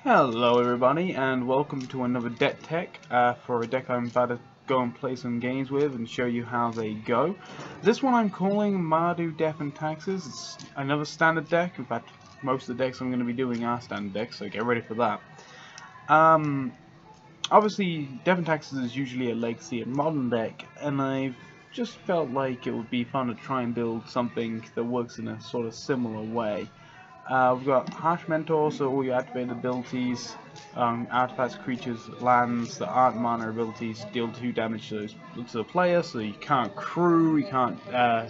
Hello everybody and welcome to another deck tech for a deck I'm about to go and play some games with and show you how they go. This one I'm calling Mardu Death and Taxes. It's another standard deck. In fact, most of the decks I'm going to be doing are standard decks, so get ready for that. Obviously Death and Taxes is usually a legacy and modern deck, and I've just felt like it would be fun to try and build something that works in a sort of similar way. We've got Harsh Mentor, so all your activated abilities, artifacts, creatures, lands that aren't mana abilities deal 2 damage to the player, so you can't crew, you can't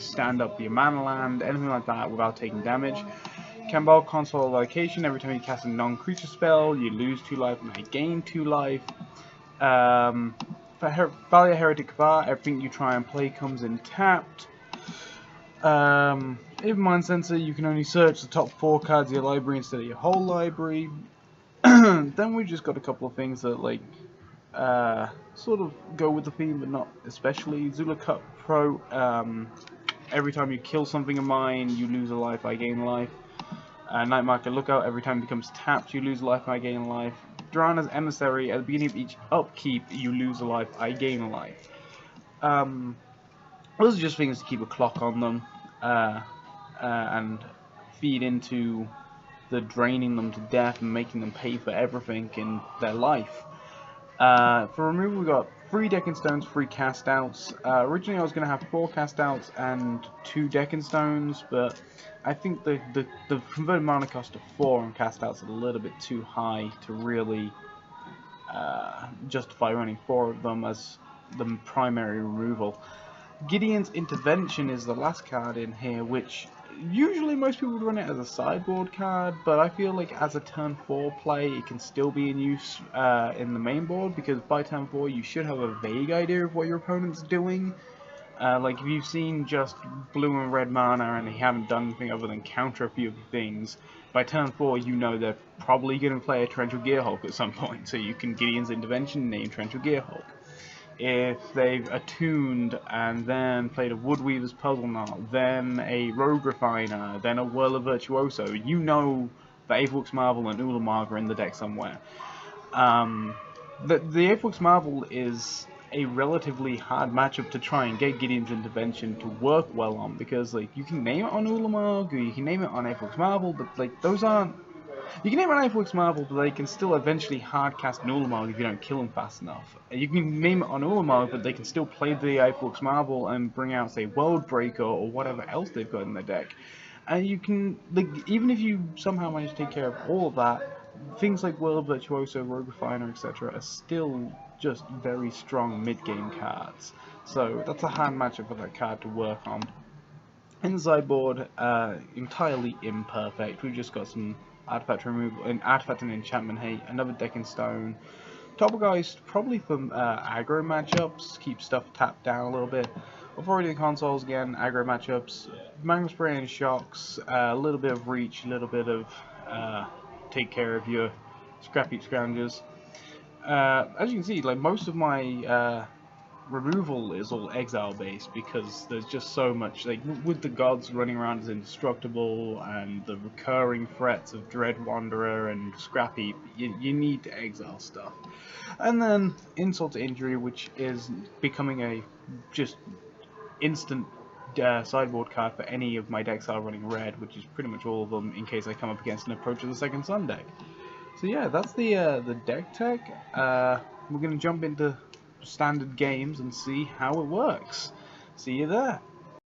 stand up your mana land, anything like that without taking damage. Cambal Console Allocation, every time you cast a non-creature spell, you lose 2 life and I gain 2 life. For Valia Heretic Var, everything you try and play comes in tapped. In Mind Sensor, you can only search the top 4 cards of your library instead of your whole library. Then we've just got a couple of things that like sort of go with the theme, but not especially. Zula Cut Pro. Every time you kill something of mine, you lose a life, I gain life. Night Market Lookout. Every time it becomes tapped, you lose a life, I gain a life. Drana's Emissary. At the beginning of each upkeep, you lose a life, I gain a life. Those are just things to keep a clock on them. And feed into the draining them to death and making them pay for everything in their life. For removal, we got 3 Decking Stones, 3 Cast Outs. Originally I was going to have 4 Cast Outs and 2 Decking Stones, but I think the converted mana cost of 4 on Cast Outs is a little bit too high to really justify running 4 of them as the primary removal. Gideon's Intervention is the last card in here, which usually most people would run it as a sideboard card, but I feel like as a turn 4 play it can still be in use in the main board, because by turn 4 you should have a vague idea of what your opponent's doing. Like if you've seen just blue and red mana and they haven't done anything other than counter a few of the things, by turn 4 you know they're probably going to play a Torrential Gearhulk at some point, so you can Gideon's Intervention, name Torrential Gearhulk. If they've attuned and then played a Woodweaver's Puzzle Knot, then a Rogue Refiner, then a Whirler Virtuoso, you know that Aetherworks Marvel and Ulamog are in the deck somewhere. The Aetherworks Marvel is a relatively hard matchup to try and get Gideon's Intervention to work well on, because like you can name it on Ulamog or you can name it on Aetherworks Marvel, but like those aren't. You can name it on Aetherworks Marvel, but they can still eventually hardcast an Ulamog if you don't kill them fast enough. You can name it on Ulamog, but they can still play the Aetherworks Marvel and bring out, say, Worldbreaker or whatever else they've got in their deck. And you can, like, even if you somehow manage to take care of all of that, things like Whirler Virtuoso, Rogue Refiner, etc. are still just very strong mid-game cards. So that's a hard matchup for that card to work on. In the sideboard, entirely imperfect. We've just got some artifact removal, an artifact and enchantment hate, another Decking Stone. Toppergeist probably for aggro matchups, keep stuff tapped down a little bit. Authority Consoles again, aggro matchups. Magma Spray and Shocks, a little bit of reach, a little bit of take care of your scrap heap scroungers. As you can see, like most of my removal is all exile based, because there's just so much, like with the gods running around as indestructible and the recurring threats of Dread Wanderer and Scrap Heap, you need to exile stuff. And then Insult to Injury, which is becoming a just instant sideboard card for any of my decks that are running red, which is pretty much all of them in case I come up against an Approach of the Second Sun deck. So yeah, that's the deck tech. We're going to jump into standard games and see how it works. See you there.